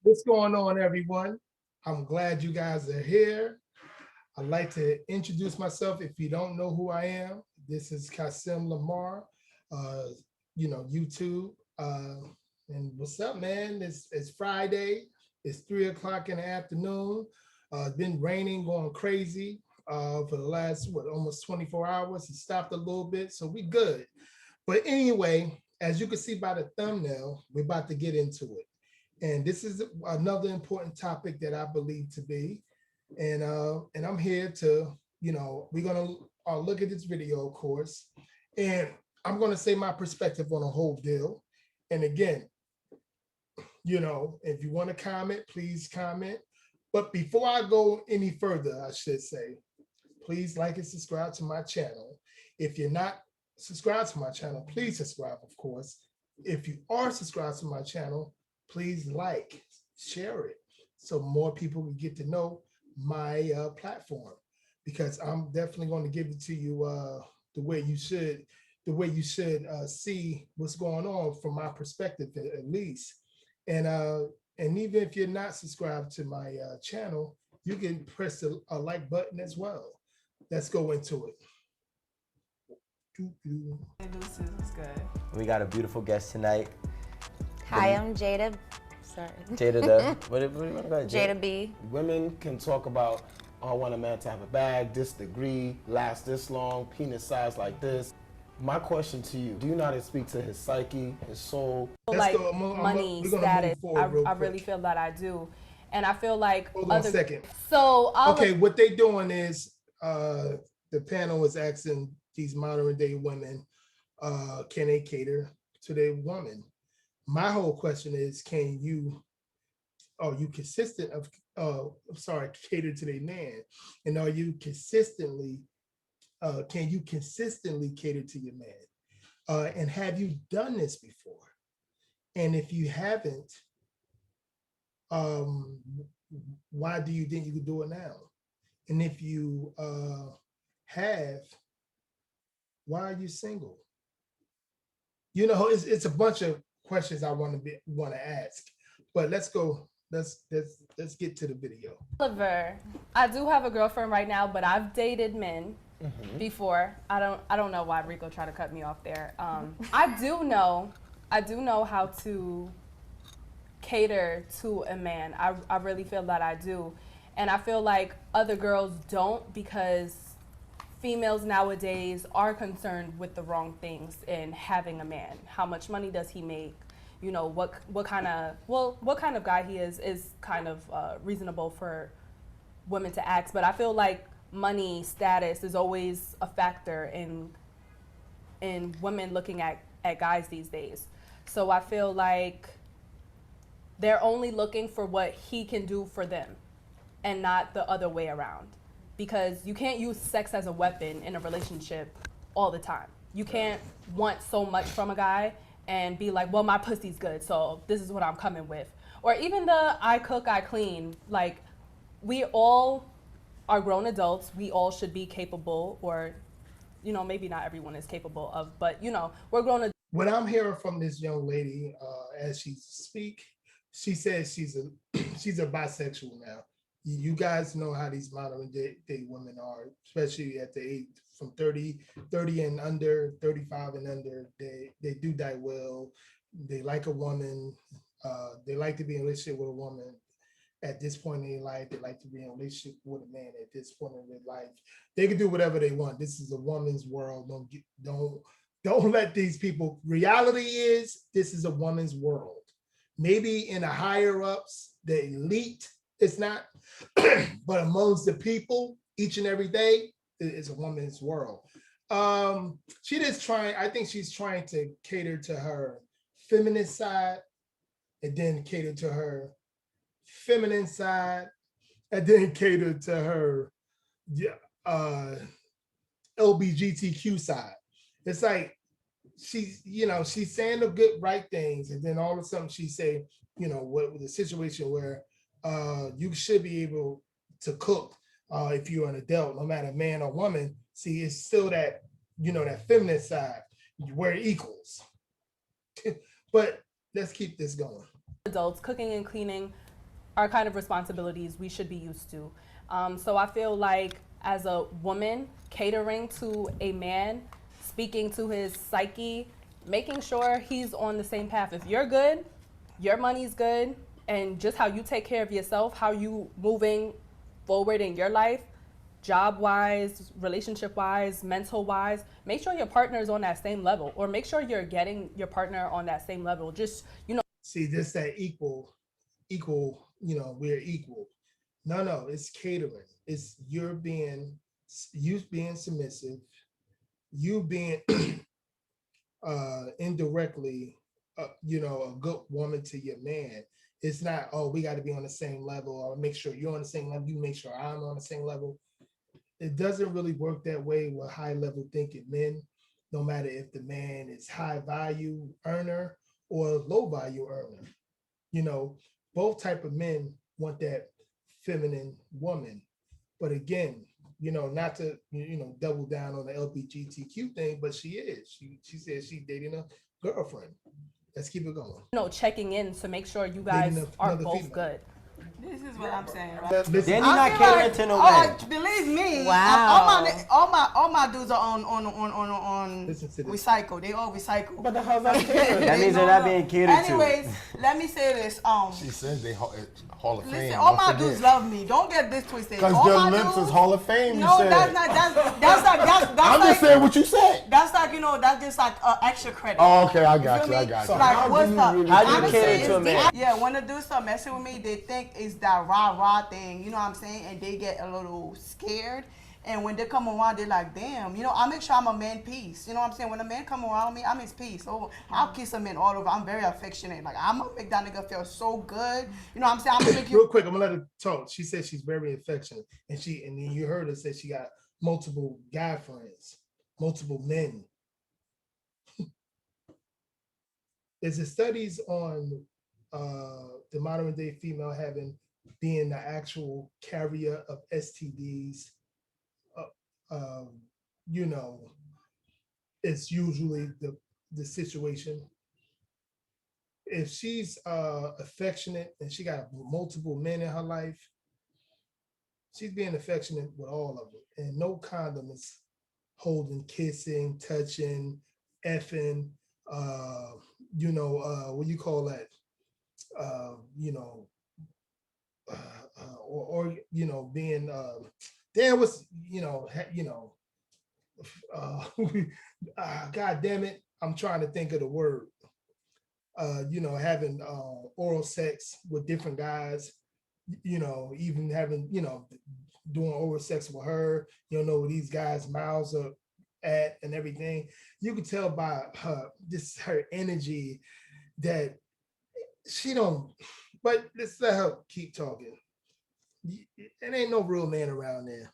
What's going on, everyone? I'm glad you guys are here. I'd like to introduce myself. If you don't know who I am, this is Kasim Lamar, uh, YouTube. And what's up, man? It's Friday. It's 3 o'clock in the afternoon. It's been raining, going crazy for the last, almost 24 hours. It stopped a little bit, so we good. But anyway, as you can see by the thumbnail, we're about to get into it. And this is another important topic that I believe to be. And I'm here to, we're gonna look at this video, of course, and I'm gonna say my perspective on the whole deal. And again, if you want to comment, please comment. But before I go any further, I should say, please like and subscribe to my channel. If you're not subscribed to my channel, please subscribe, of course. If you are subscribed to my channel, please like, share it, so more people can get to know my platform, because I'm definitely going to give it to you the way you should, see what's going on from my perspective, at least. And even if you're not subscribed to my channel, you can press a like button as well. Let's go into it. Deuces was good. We got a beautiful guest tonight. Hi, I'm Jada. Sorry. Jada the what do you want to go? Jada B. Women can talk about, oh, I want a man to have a bag, this degree, last this long, penis size like this. My question to you, do you know how to speak to his psyche, his soul? Like money, status, I really feel that I do. And I feel like Hold on a second. So what they doing is the panel is asking these modern day women, can they cater to their woman? My whole question is, are you consistent cater to their man? And are you consistently, can you consistently cater to your man? And have you done this before? And if you haven't, why do you think you could do it now? And if you have, why are you single? It's a bunch of questions I want to ask, but let's get to the video. Oliver, I do have a girlfriend right now, but I've dated men before. I don't know why Rico tried to cut me off there. I do know how to cater to a man. I really feel that I do. And I feel like other girls don't, because females nowadays are concerned with the wrong things in having a man. How much money does he make? What kind of guy he is kind of reasonable for women to ask. But I feel like money, status is always a factor in women looking at guys these days. So I feel like they're only looking for what he can do for them and not the other way around. Because you can't use sex as a weapon in a relationship all the time. You can't want so much from a guy and be like, well, my pussy's good, so this is what I'm coming with. Or even the I cook, I clean. Like, we all are grown adults. We all should be capable, or, maybe not everyone is capable of, but, we're grown adults. What I'm hearing from this young lady as she speak, she says she's a bisexual now. You guys know how these modern day women are, especially at the age from 30 and under, 35 and under. They do die well. They like a woman. They like to be in a relationship with a woman at this point in their life. They like to be in a relationship with a man at this point in their life. They can do whatever they want. This is a woman's world. Don't let these people. Reality is, this is a woman's world. Maybe in the higher ups, the elite, it's not, but amongst the people, each and every day, it's a woman's world. I think she's trying to cater to her feminine side, and then cater to her feminine side, and then cater to her LGBTQ side. It's like she's saying the good, right things, and then all of a sudden she say, what the situation where you should be able to cook if you're an adult, no matter man or woman. See, it's still that, that feminine side where it equals. But let's keep this going. Adults cooking and cleaning are kind of responsibilities we should be used to. So I feel like as a woman, catering to a man, speaking to his psyche, making sure he's on the same path. If you're good, your money's good, and just how you take care of yourself, how you moving forward in your life, job-wise, relationship-wise, mental-wise, make sure your partner is on that same level, or make sure you're getting your partner on that same level. Just, See, this that equal, we're equal. No, it's catering. It's you being submissive, you being indirectly, a good woman to your man. It's not, oh, we got to be on the same level, or make sure you're on the same level, you make sure I'm on the same level. It doesn't really work that way with high level thinking men, no matter if the man is high value earner or low value earner. Both type of men want that feminine woman. But again, not to, double down on the LGBTQ thing, but she is. She says she's dating a girlfriend. Let's keep it going. checking in to make sure you guys are another both female. good. This is what I'm saying, right? Listen, Danny I not feel catering like- to no oh, man. believe me, Wow. all my dudes are on Listen to this. recycle. They all recycle. But the hell's that catering? That means they're not being catered to. Anyways, let me say this. She said they Hall of Fame. Listen, all don't my forget. dudes love me. Don't get this twisted. Because All their my lips dudes- is Hall of Fame, No, you said. that's not. That's I'm like, just saying what you said. That's like, that's just like extra credit. Oh, okay, I You got feel you, I me? got you. Like, what's up? How do you I'ma cater say to a it's man? Yeah, when the dudes start messing with me, they think it's that rah thing. You know what I'm saying? And they get a little scared. And when they come around, they're like, damn, I make sure I'm a man peace. You know what I'm saying? When a man come around me, I'm his peace. So I'll kiss a man all over. I'm very affectionate. Like, I'm gonna make that nigga feel so good. You know what I'm saying? I'm gonna make you. real quick, I'm gonna let her talk. She said she's very affectionate, and then you heard her say she got multiple guy friends, multiple men. There's studies on the modern day female being the actual carrier of STDs. It's usually the situation. If she's affectionate and she got multiple men in her life, she's being affectionate with all of them, and no condom is holding, kissing, touching, effing, what you call that, being damn, what's God damn it, I'm trying to think of the word. Having oral sex with different guys, even having, doing oral sex with her, where these guys' mouths are at and everything. You could tell by her energy that she don't, but let's let her keep talking. It ain't no real man around there.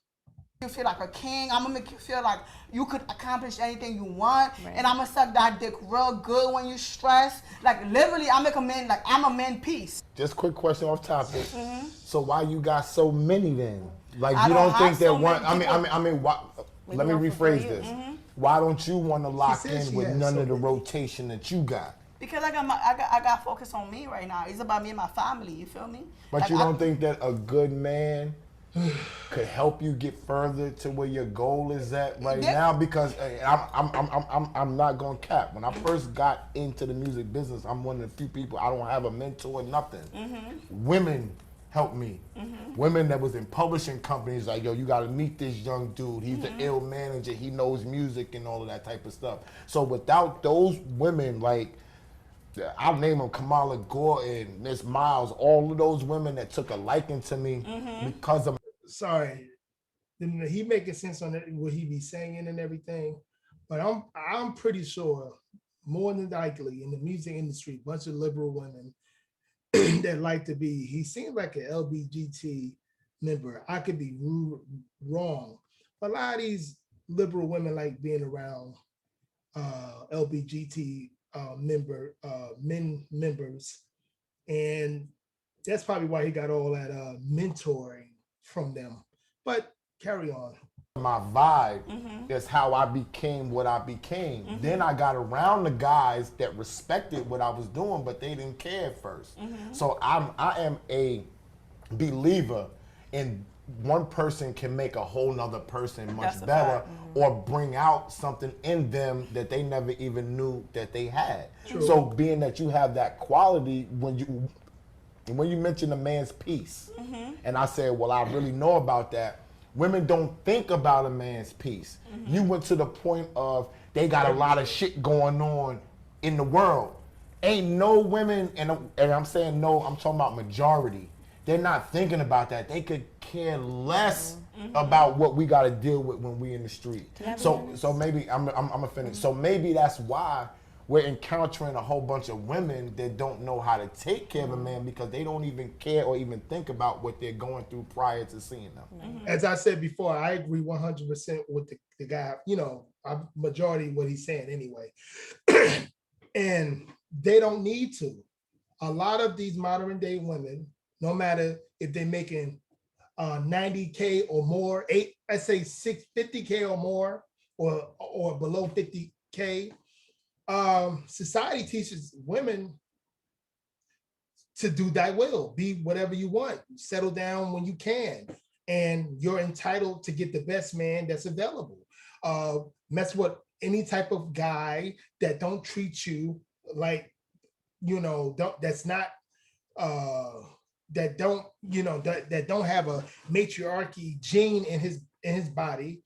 You feel like a king. I'm gonna make you feel like you could accomplish anything you want, Right. and I'm gonna suck that dick real good when you stress. Like literally, I make a man like I'm a man piece. Just quick question off topic. So why you got so many then? Like I you don't don't think have that so one? many I mean, why? Let me know for rephrase you. this. Why don't you want to lock said in she with had none so of the many. rotation that you got? Because I got focus on me right now. It's about me and my family. You feel me? But Like, you I- don't think that a good man could help you get further to where your goal is at right Yeah. now? Because I'm not gonna cap. When I first got into the music business, I'm one of the few people, I don't have a mentor, nothing. Women helped me. Women that was in publishing companies like, yo, you gotta meet this young dude. He's the ill manager. He knows music and all of that type of stuff. So without those women, like, I'll name them Kamala Gordon, Miss Miles, all of those women that took a liking to me because of Sorry, he making sense on what he be saying and everything, but I'm pretty sure more than likely in the music industry, a bunch of liberal women that like to be. He seems like an LBGT member. I could be wrong, but a lot of these liberal women like being around LBGT members, and that's probably why he got all that mentoring from them. But carry on. my vibe. That's how I became what I became. Then I got around the guys that respected what I was doing, but they didn't care at first. So I am a believer in one person can make a whole nother person much That's a better fact. or bring out something in them that they never even knew that they had. So being that you have that quality when you mention a man's peace, and I said, well, I really know about that. Women don't think about a man's peace. You went to the point of they got a lot of shit going on in the world. Ain't no women, and I'm saying no, I'm talking about majority. They're not thinking about that. They could care less about what we got to deal with when we in the street. So maybe I'm gonna finish. So maybe that's why we're encountering a whole bunch of women that don't know how to take care of a man because they don't even care or even think about what they're going through prior to seeing them. As I said before, I agree 100% with the guy, majority of what he's saying anyway. And they don't need to. A lot of these modern day women, no matter if they're making 90K or more, let's say 50K or more, or below 50K, society teaches women to do thy will, be whatever you want, settle down when you can, and you're entitled to get the best man that's available. Mess with any type of guy that don't treat you like, that's not that don't have a matriarchy gene in his body.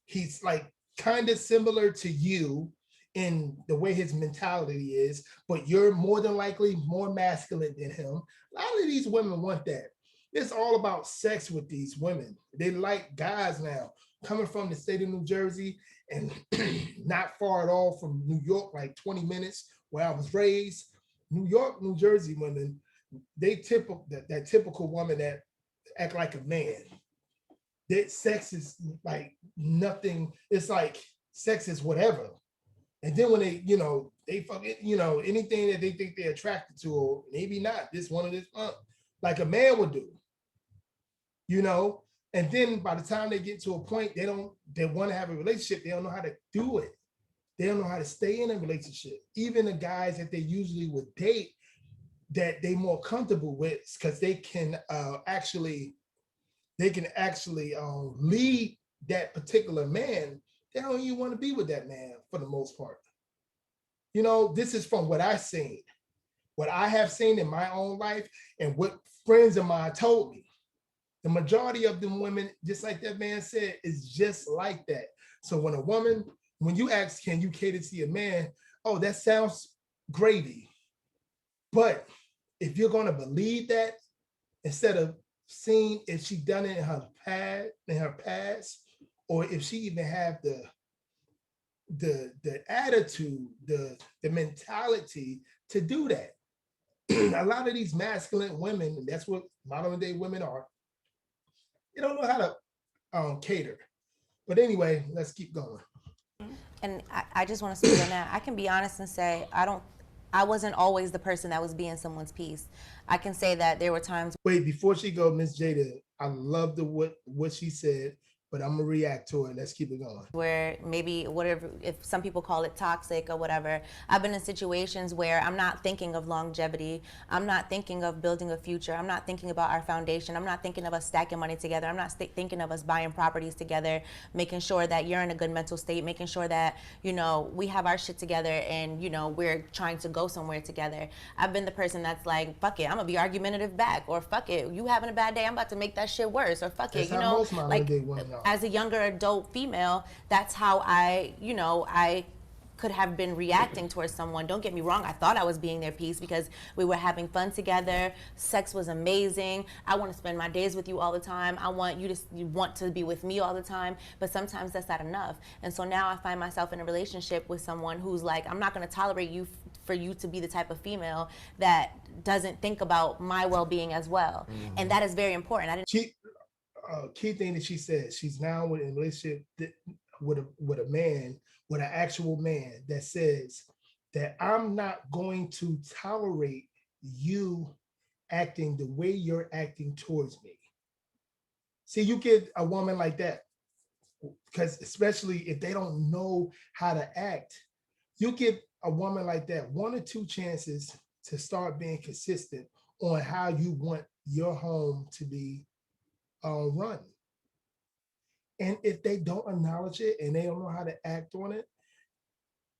He's like kind of similar to you in the way his mentality is, but you're more than likely more masculine than him. A lot of these women want that. It's all about sex with these women. They like guys now. Coming from the state of New Jersey and not far at all from New York, like 20 minutes where I was raised. New York, New Jersey women, they that typical woman that act like a man. That sex is like nothing. It's like sex is whatever. And then when they fucking, anything that they think they're attracted to, or maybe not, this one of this, like a man would do, and then by the time they get to a point, they want to have a relationship, they don't know how to do it. They don't know how to stay in a relationship. Even the guys that they usually would date that they more comfortable with, because they can actually lead that particular man. They don't even want to be with that man for the most part. This is from what I've seen, what I have seen in my own life, and what friends of mine told me. The majority of them women, just like that man said, is just like that. So when you ask, can you cater to your man? Oh, that sounds gravy. But if you're going to believe that, instead of seeing if she done it in her past, or if she even have the attitude, the mentality to do that. A lot of these masculine women, and that's what modern day women are, they don't know how to cater. But anyway, let's keep going. And I just want to speak on that. I can be honest and say I wasn't always the person that was being someone's peace. I can say that there were times. Wait, before she go, Miss Jada, I love what she said, but I'm gonna react to it. Let's keep it going. Where maybe whatever, if some people call it toxic or whatever, I've been in situations where I'm not thinking of longevity. I'm not thinking of building a future. I'm not thinking about our foundation. I'm not thinking of us stacking money together. I'm not thinking of us buying properties together, making sure that you're in a good mental state, making sure that, we have our shit together and, we're trying to go somewhere together. I've been the person that's like, fuck it, I'm gonna be argumentative back, or fuck it, you having a bad day, I'm about to make that shit worse, or fuck it, like, as a younger adult female, that's how I could have been reacting towards someone. Don't get me wrong, I thought I was being their peace because we were having fun together. Sex was amazing. I want to spend my days with you all the time. I want you want to be with me all the time. But sometimes that's not enough. And so now I find myself in a relationship with someone who's like, I'm not going to tolerate you for you to be the type of female that doesn't think about my well-being as well. Mm-hmm. And that is very important. Key thing that she said, she's now in a relationship with a man, with an actual man that says that I'm not going to tolerate you acting the way you're acting towards me. See, you get a woman like that, because especially if they don't know how to act, you give a woman like that 1 or 2 chances to start being consistent on how you want your home to be run. And if they don't acknowledge it and they don't know how to act on it,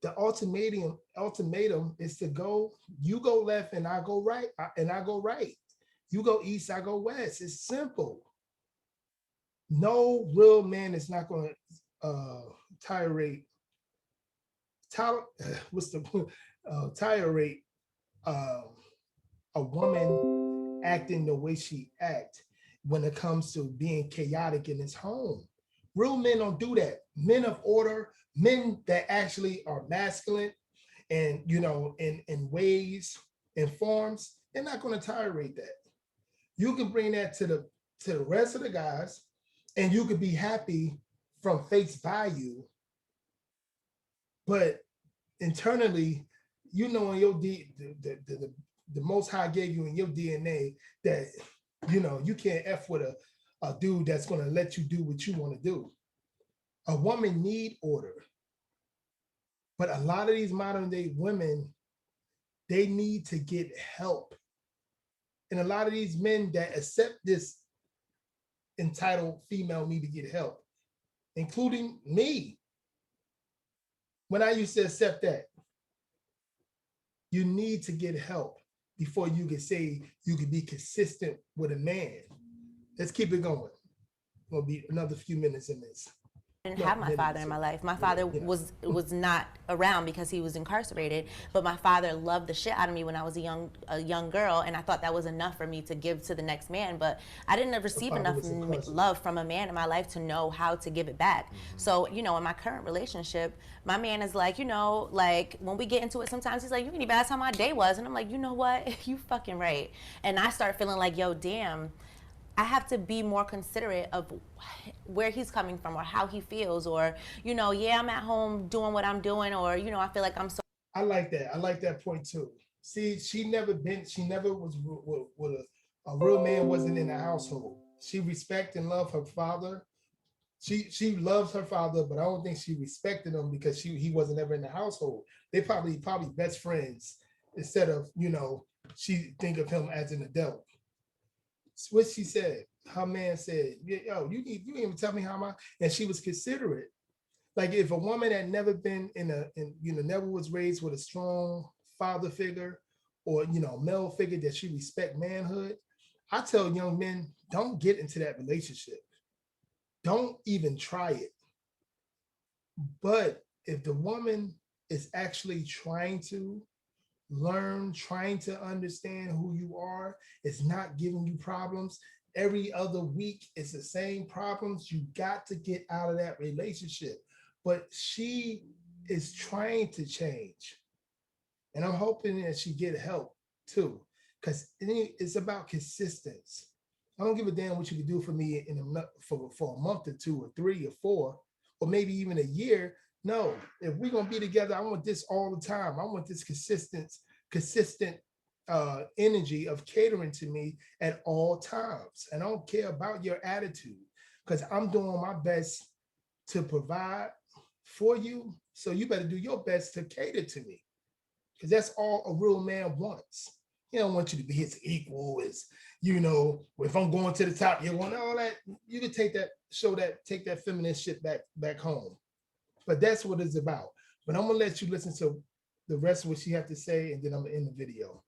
the ultimatum is to go, you go left and I go right, and I go right. You go east, I go west. It's simple. No real man is not going to tirade. What's the tirade? A woman acting the way she act when it comes to being chaotic in his home. Real men don't do that. Men of order, men that actually are masculine and, you know, in ways and forms, they're not going to tolerate that. You can bring that to the rest of the guys, and you could be happy from face value, but internally, you know, in your the Most High gave you in your DNA that, you know, you can't F with a dude that's going to let you do what you want to do. A woman need order. But a lot of these modern day women, they need to get help. And a lot of these men that accept this entitled female need to get help, including me. When I used to accept that, you need to get help before you can say you can be consistent with a man. Let's keep it going. We'll be another few minutes in this. I didn't have my father in my life. My father was not around because he was incarcerated, but my father loved the shit out of me when I was a young girl, and I thought that was enough for me to give to the next man, but I didn't receive enough love from a man in my life to know how to give it back. So, you know, in my current relationship, my man is like, you know, like when we get into it sometimes he's like, you can even ask how my day was, and I'm like, you know what, you fucking right. And I start feeling like, yo, damn, I have to be more considerate of where he's coming from or how he feels, or, you know, yeah, I'm at home doing what I'm doing, or, you know, I feel like I'm so. I like that. I like that point too. See, she never was with a real man wasn't in the household. She respect and love her father. She loves her father, but I don't think she respected him because he wasn't ever in the household. They probably best friends instead of, you know, she think of him as an adult. What she said, her man said, yo, you didn't even tell me how and she was considerate. Like if a woman had never been never was raised with a strong father figure or, you know, male figure that she respect manhood, I tell young men, don't get into that relationship. Don't even try it. But if the woman is actually trying to learn, trying to understand who you are, it's not giving you problems. Every other week, it's the same problems. You got to get out of that relationship. But she is trying to change. And I'm hoping that she get help too, because it's about consistency. I don't give a damn what you can do for me for a month or 2 or 3 or 4, or maybe even a year. No, if we're gonna be together, I want this all the time. I want this consistent energy of catering to me at all times. And I don't care about your attitude, because I'm doing my best to provide for you. So you better do your best to cater to me, because that's all a real man wants. He don't want you to be his equal. Is, you know, if I'm going to the top, you're going all that. You can take that feminist shit back home. But that's what it's about. But I'm gonna let you listen to the rest of what she had to say, and then I'm gonna end the video.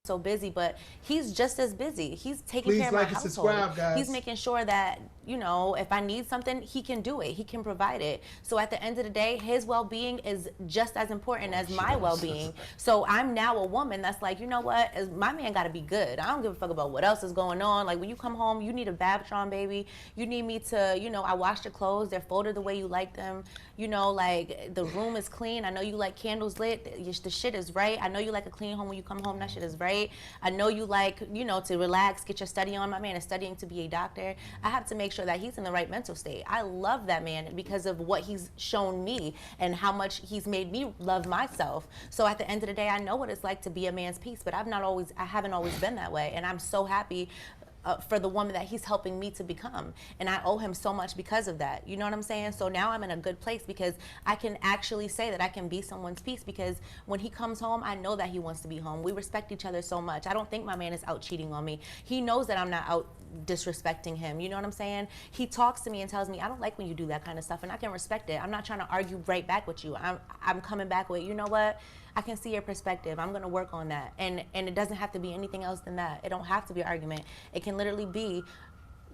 So busy, but he's just as busy. He's taking care of my household. Subscribe, guys. He's making sure that, you know, if I need something, he can do it. He can provide it. So at the end of the day, his well-being is just as important as my well-being. So I'm now a woman that's like, you know what? My man got to be good. I don't give a fuck about what else is going on. Like when you come home, you need a Babatron, baby. You need me to, you know, I washed your clothes. They're folded the way you like them. You know, like the room is clean. I know you like candles lit. The shit is right. I know you like a clean home when you come home. That shit is right. I know you like, you know, to relax, get your study on. My man is studying to be a doctor. I have to make sure that he's in the right mental state. I love that man because of what he's shown me and how much he's made me love myself. So at the end of the day, I know what it's like to be a man's piece, but I haven't always been that way. And I'm so happy for the woman that he's helping me to become. And I owe him so much because of that. You know what I'm saying? So now I'm in a good place because I can actually say that I can be someone's peace, because when he comes home, I know that he wants to be home. We respect each other so much. I don't think my man is out cheating on me. He knows that I'm not out disrespecting him. You know what I'm saying? He talks to me and tells me, I don't like when you do that kind of stuff, and I can respect it. I'm not trying to argue right back with you. I'm coming back with, you know what? I can see your perspective. I'm gonna work on that. And it doesn't have to be anything else than that. It don't have to be an argument. It can literally be,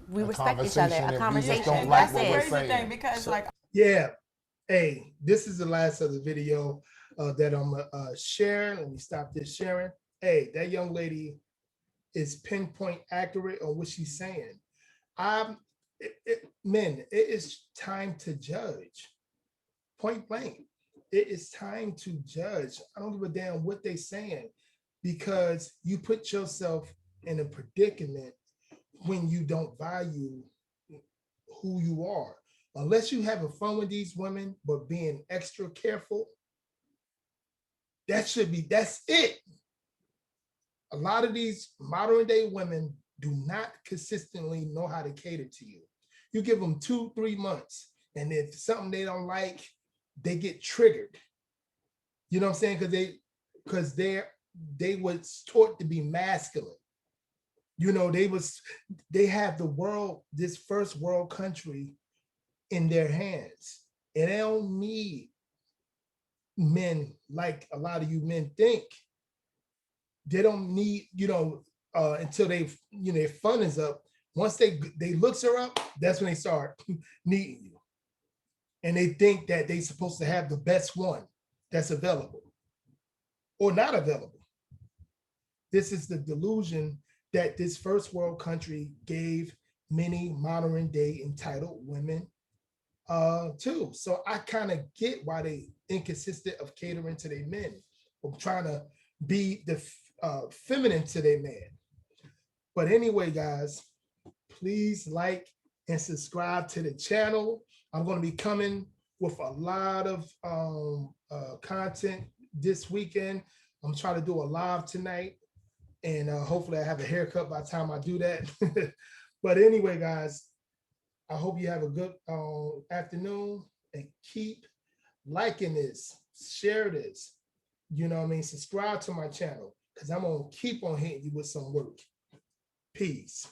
we respect each other, conversation, a and we just conversation. don't like That's what the we're crazy saying. thing because like Yeah. Hey, this is the last of the video that I'm sharing. Let me stop this sharing. Hey, that young lady is pinpoint accurate on what she's saying. Men, it is time to judge. Point blank. It is time to judge. I don't give a damn what they saying, because you put yourself in a predicament when you don't value who you are. Unless you having fun with these women, but being extra careful, that's it. A lot of these modern day women do not consistently know how to cater to you. You give them 2-3 months, and if something they don't like, they get triggered. You know what I'm saying? Because they was taught to be masculine. You know, they have this first world country in their hands, and they don't need men like a lot of you men think. They don't need, until their fun is up. Once they looks are up, that's when they start needing you. And they think that they're supposed to have the best one that's available or not available. This is the delusion that this first world country gave many modern day entitled women too. So I kind of get why they inconsistent of catering to their men, or trying to be the feminine to their man. But anyway, guys, please like and subscribe to the channel. I'm going to be coming with a lot of content this weekend. I'm trying to do a live tonight, and hopefully I have a haircut by the time I do that. But anyway, guys, I hope you have a good afternoon, and keep liking this, share this, you know what I mean? Subscribe to my channel, because I'm going to keep on hitting you with some work. Peace.